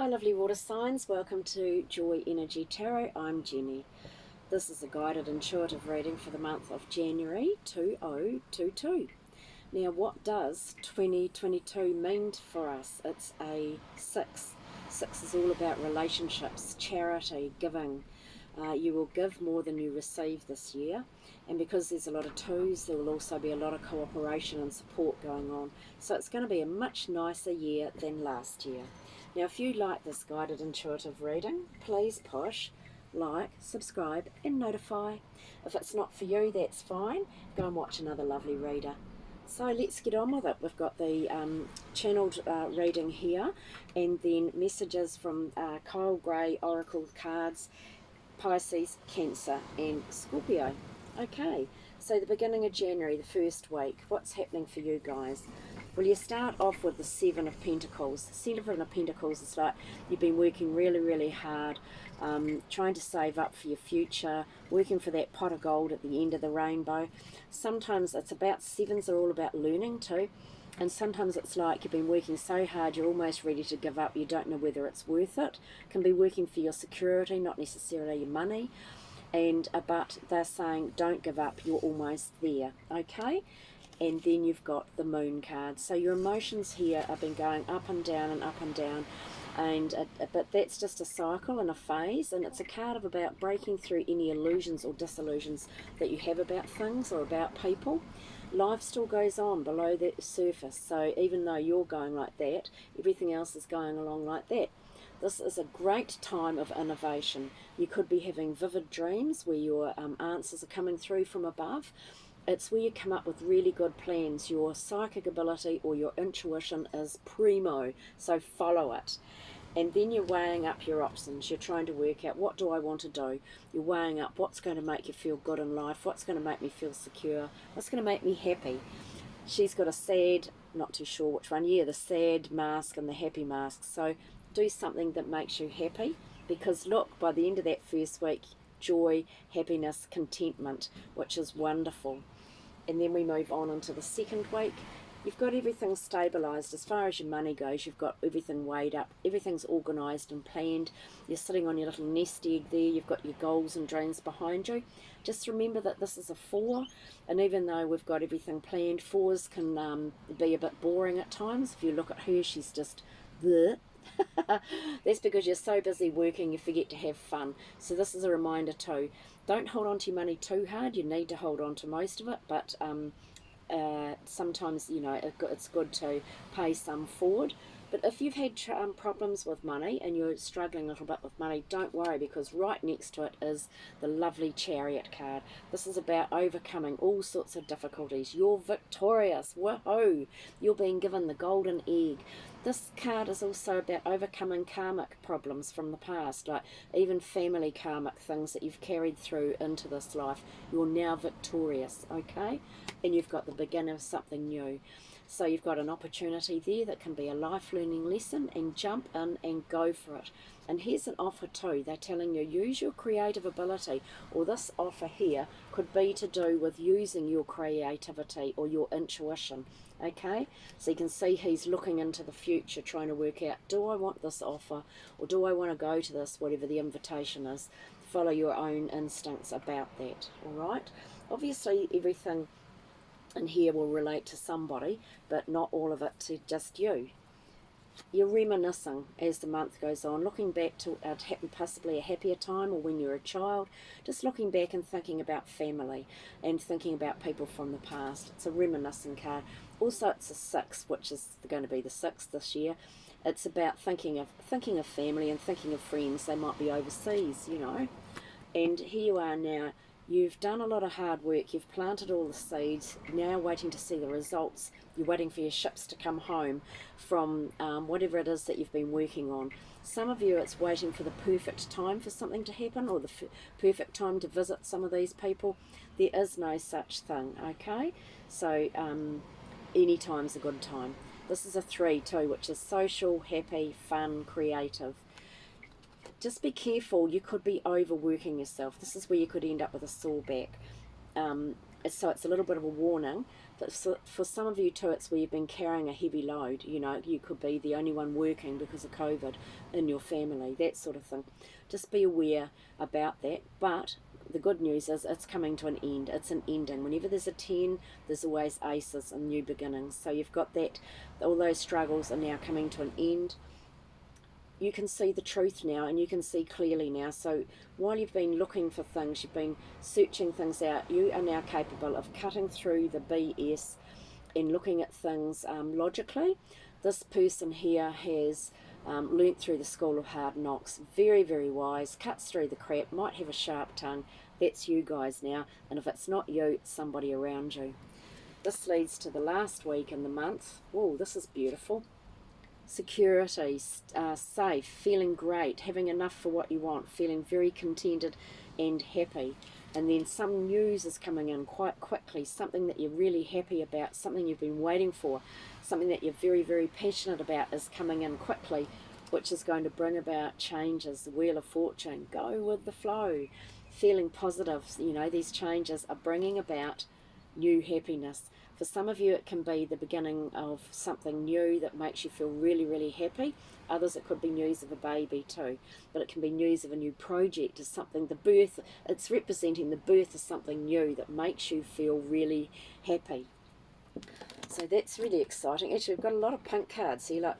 Hi lovely water signs, welcome to Joy Energy Tarot. I'm Jenny. This is a guided intuitive reading for the month of January 2022. Now what does 2022 mean for us? It's a 6. 6 is all about relationships, charity, giving. You will give more than you receive this year, and because there's a lot of twos, there will also be a lot of cooperation and support going on. So it's going to be a much nicer year than last year. Now if you like this guided intuitive reading, please push like, subscribe and notify. If it's not for you, that's fine. Go and watch another lovely reader. So let's get on with it. We've got the channeled reading here, and then messages from Kyle Gray Oracle cards, Pisces, Cancer and Scorpio. Okay, so the beginning of January, the first week, what's happening for you guys? Well, you start off with the Seven of Pentacles. The Seven of Pentacles is like you've been working really, really hard, trying to save up for your future, working for that pot of gold at the end of the rainbow. Sometimes it's about sevens are all about learning too. And sometimes it's like you've been working so hard, you're almost ready to give up. You don't know whether it's worth it. Can be working for your security, not necessarily your money. But they're saying, don't give up, you're almost there, okay? And then you've got the Moon card. So your emotions here have been going up and down and up and down. But that's just a cycle and a phase, and it's a card of about breaking through any illusions or disillusions that you have about things or about people. Life still goes on below the surface, so even though you're going like that, everything else is going along like that. This is a great time of innovation. You could be having vivid dreams where your answers are coming through from above. It's where you come up with really good plans. Your psychic ability or your intuition is primo, so follow it. And then you're weighing up your options. You're trying to work out, what do I want to do? You're weighing up what's going to make you feel good in life, what's going to make me feel secure, what's going to make me happy. She's got a sad, not too sure which one, yeah, the sad mask and the happy mask. So do something that makes you happy, because look, by the end of that first week, joy, happiness, contentment, which is wonderful. And then we move on into the second week. You've got everything stabilised as far as your money goes. You've got everything weighed up. Everything's organised and planned. You're sitting on your little nest egg there. You've got your goals and dreams behind you. Just remember that this is a 4. And even though we've got everything planned, 4s can be a bit boring at times. If you look at her, she's just bleh. That's because you're so busy working you forget to have fun. So this is a reminder too. Don't hold on to your money too hard. You need to hold on to most of it, but sometimes, you know, it's good to pay some forward. But if you've had problems with money and you're struggling a little bit with money, don't worry, because right next to it is the lovely Chariot card. This is about overcoming all sorts of difficulties. You're victorious. Woohoo! You're being given the golden egg. This card is also about overcoming karmic problems from the past, like even family karmic things that you've carried through into this life. You're now victorious, okay? And you've got the beginning of something new. So you've got an opportunity there that can be a life learning lesson, and jump in and go for it. And here's an offer too. They're telling you, use your creative ability, or this offer here could be to do with using your creativity or your intuition. Okay, so you can see he's looking into the future, trying to work out, do I want this offer, or do I want to go to this, whatever the invitation is. Follow your own instincts about that, all right? Obviously everything in here will relate to somebody, but not all of it to just you. You're reminiscing as the month goes on, looking back to possibly a happier time, or when you were a child, just looking back and thinking about family and thinking about people from the past. It's a reminiscing card. Also, it's a 6, which is going to be the 6th this year. It's about thinking of family and thinking of friends. They might be overseas, you know. And here you are now. You've done a lot of hard work, you've planted all the seeds, now waiting to see the results. You're waiting for your ships to come home from whatever it is that you've been working on. Some of you, it's waiting for the perfect time for something to happen, or the perfect time to visit some of these people. There is no such thing, okay? So any time's a good time. This is a 3 too, which is social, happy, fun, creative. Just be careful, you could be overworking yourself. This is where you could end up with a sore back. So it's a little bit of a warning. But for some of you too, it's where you've been carrying a heavy load. You know, you could be the only one working because of COVID in your family, that sort of thing. Just be aware about that. But the good news is it's coming to an end. It's an ending. Whenever there's a 10, there's always aces and new beginnings. So you've got that. All those struggles are now coming to an end. You can see the truth now, and you can see clearly now. So while you've been looking for things, you've been searching things out, you are now capable of cutting through the BS and looking at things logically. This person here has learnt through the school of hard knocks, very, very wise, cuts through the crap, might have a sharp tongue. That's you guys now, and if it's not you, it's somebody around you. This leads to the last week in the month. Oh, this is beautiful. Security, safe, feeling great, having enough for what you want, feeling very contented and happy. And then some news is coming in quite quickly, something that you're really happy about, something you've been waiting for, something that you're very, very passionate about is coming in quickly, which is going to bring about changes. The Wheel of Fortune, go with the flow, feeling positive. You know, these changes are bringing about new happiness. For some of you, it can be the beginning of something new that makes you feel really, really happy. Others, it could be news of a baby too. But it can be news of a new project, or something, the birth. It's representing the birth of something new that makes you feel really happy. So that's really exciting. Actually, we've got a lot of pink cards here. Look,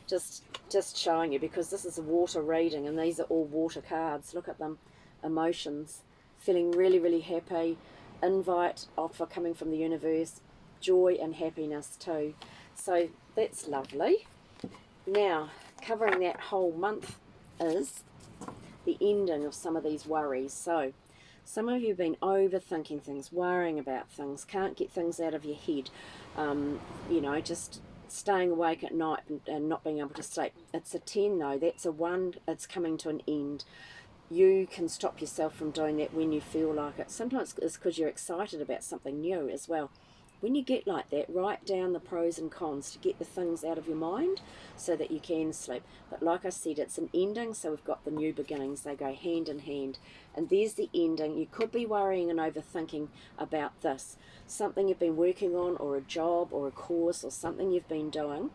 just showing you, because this is a water reading, and these are all water cards. Look at them. Emotions. Feeling really, really happy. Invite, offer coming from the universe. Joy and happiness too. So that's lovely. Now, covering that whole month is the ending of some of these worries. So some of you have been overthinking things, worrying about things, can't get things out of your head, you know, just staying awake at night and not being able to sleep. It's a 10 though. That's a 1. It's coming to an end. You can stop yourself from doing that when you feel like it. Sometimes it's because you're excited about something new as well. When you get like that, write down the pros and cons to get the things out of your mind so that you can sleep. But like I said, it's an ending, so we've got the new beginnings. They go hand in hand. And there's the ending. You could be worrying and overthinking about this. Something you've been working on, or a job or a course or something you've been doing.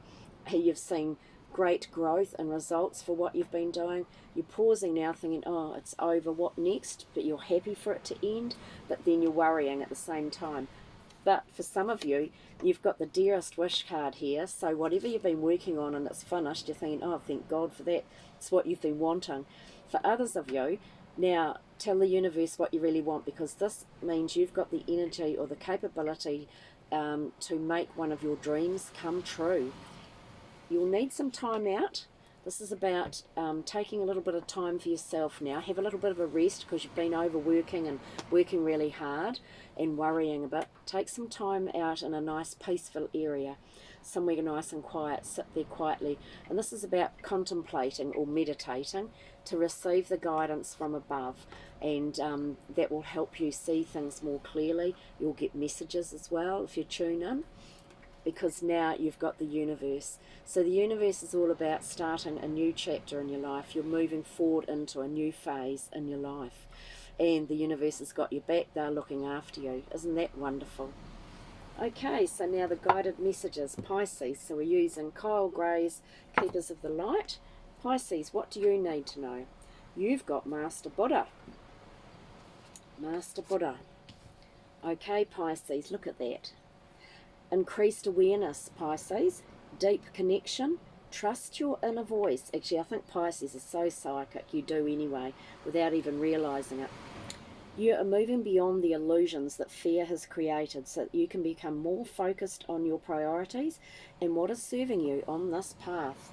You've seen great growth and results for what you've been doing. You're pausing now thinking, oh, it's over, what next? But you're happy for it to end, but then you're worrying at the same time. But for some of you, you've got the dearest wish card here. So whatever you've been working on and it's finished, you're thinking, oh, thank God for that. It's what you've been wanting. For others of you, now tell the universe what you really want, because this means you've got the energy or the capability to make one of your dreams come true. You'll need some time out. This is about taking a little bit of time for yourself now. Have a little bit of a rest because you've been overworking and working really hard and worrying a bit. Take some time out in a nice peaceful area, somewhere nice and quiet. Sit there quietly. And this is about contemplating or meditating to receive the guidance from above. And that will help you see things more clearly. You'll get messages as well if you tune in, because now you've got the universe. So the universe is all about starting a new chapter in your life. You're moving forward into a new phase in your life. And the universe has got your back. They're looking after you. Isn't that wonderful? Okay, so now the guided messages. Pisces. So we're using Kyle Gray's Keepers of the Light. Pisces, what do you need to know? You've got Master Buddha. Master Buddha. Okay, Pisces, look at that. Increased awareness, Pisces, deep connection, trust your inner voice. Actually, I think Pisces is so psychic, you do anyway, without even realising it. You are moving beyond the illusions that fear has created so that you can become more focused on your priorities and what is serving you on this path.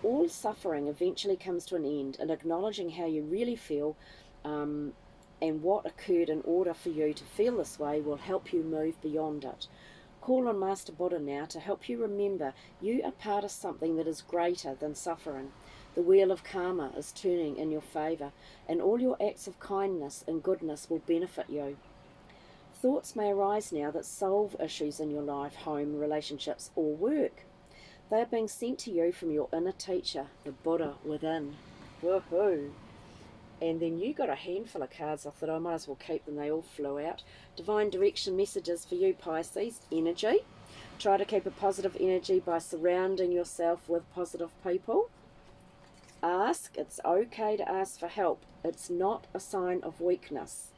All suffering eventually comes to an end, and acknowledging how you really feel and what occurred in order for you to feel this way will help you move beyond it. Call on Master Buddha now to help you remember you are part of something that is greater than suffering. The wheel of karma is turning in your favour, and all your acts of kindness and goodness will benefit you. Thoughts may arise now that solve issues in your life, home, relationships, or work. They are being sent to you from your inner teacher, the Buddha within. Woohoo! And then you got a handful of cards. I thought I might as well keep them. They all flew out. Divine direction messages for you, Pisces. Energy. Try to keep a positive energy by surrounding yourself with positive people. Ask. It's okay to ask for help. It's not a sign of weakness.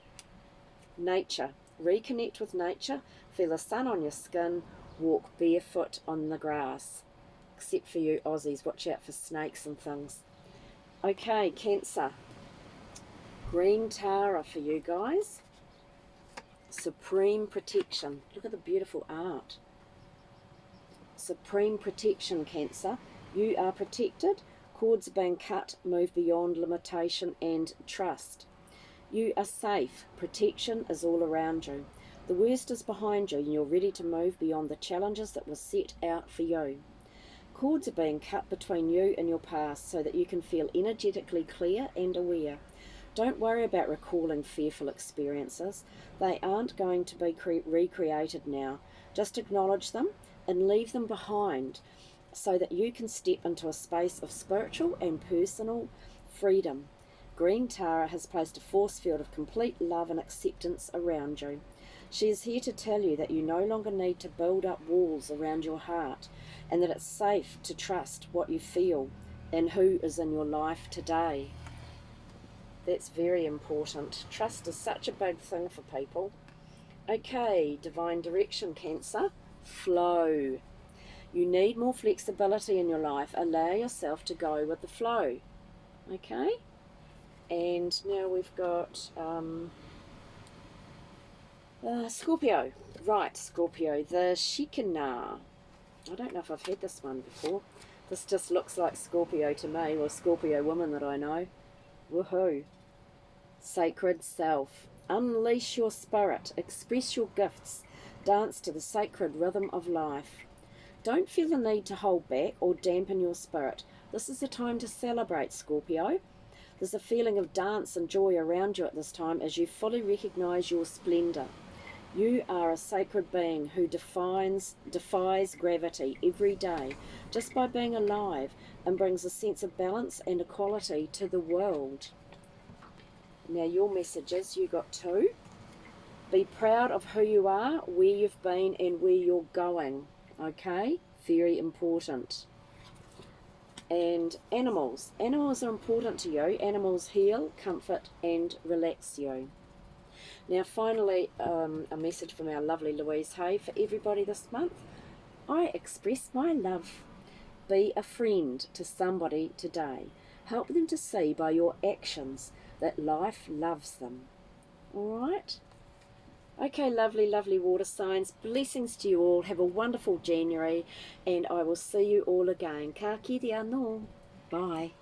Nature. Reconnect with nature. Feel the sun on your skin. Walk barefoot on the grass. Except for you Aussies. Watch out for snakes and things. Okay, Cancer. Green Tara for you guys. Supreme protection. Look at the beautiful art. Supreme protection, Cancer. You are protected. Cords are being cut. Move beyond limitation and trust. You are safe. Protection is all around you. The worst is behind you and you're ready to move beyond the challenges that were set out for you. Cords are being cut between you and your past so that you can feel energetically clear and aware. Don't worry about recalling fearful experiences. They aren't going to be recreated now. Just acknowledge them and leave them behind so that you can step into a space of spiritual and personal freedom. Green Tara has placed a force field of complete love and acceptance around you. She is here to tell you that you no longer need to build up walls around your heart and that it's safe to trust what you feel and who is in your life today. That's very important. Trust is such a big thing for people. Okay, divine direction, Cancer. Flow. You need more flexibility in your life. Allow yourself to go with the flow. Okay? And now we've got Scorpio. Right, Scorpio. The Shekinah. I don't know if I've had this one before. This just looks like Scorpio to me, or Scorpio woman that I know. Woohoo. Sacred self. Unleash your spirit. Express your gifts. Dance to the sacred rhythm of life. Don't feel the need to hold back or dampen your spirit. This is the time to celebrate, Scorpio. There's a feeling of dance and joy around you at this time as you fully recognize your splendor. You are a sacred being who defies gravity every day just by being alive and brings a sense of balance and equality to the world. Now your messages, you got two. Be proud of who you are, where you've been and where you're going. Okay? Very important. And animals. Animals are important to you. Animals heal, comfort and relax you. Now finally, a message from our lovely Louise Hay for everybody this month. I express my love. Be a friend to somebody today. Help them to see by your actions that life loves them. Alright? Okay, lovely, lovely water signs. Blessings to you all. Have a wonderful January and I will see you all again. Ka kite anō. Bye.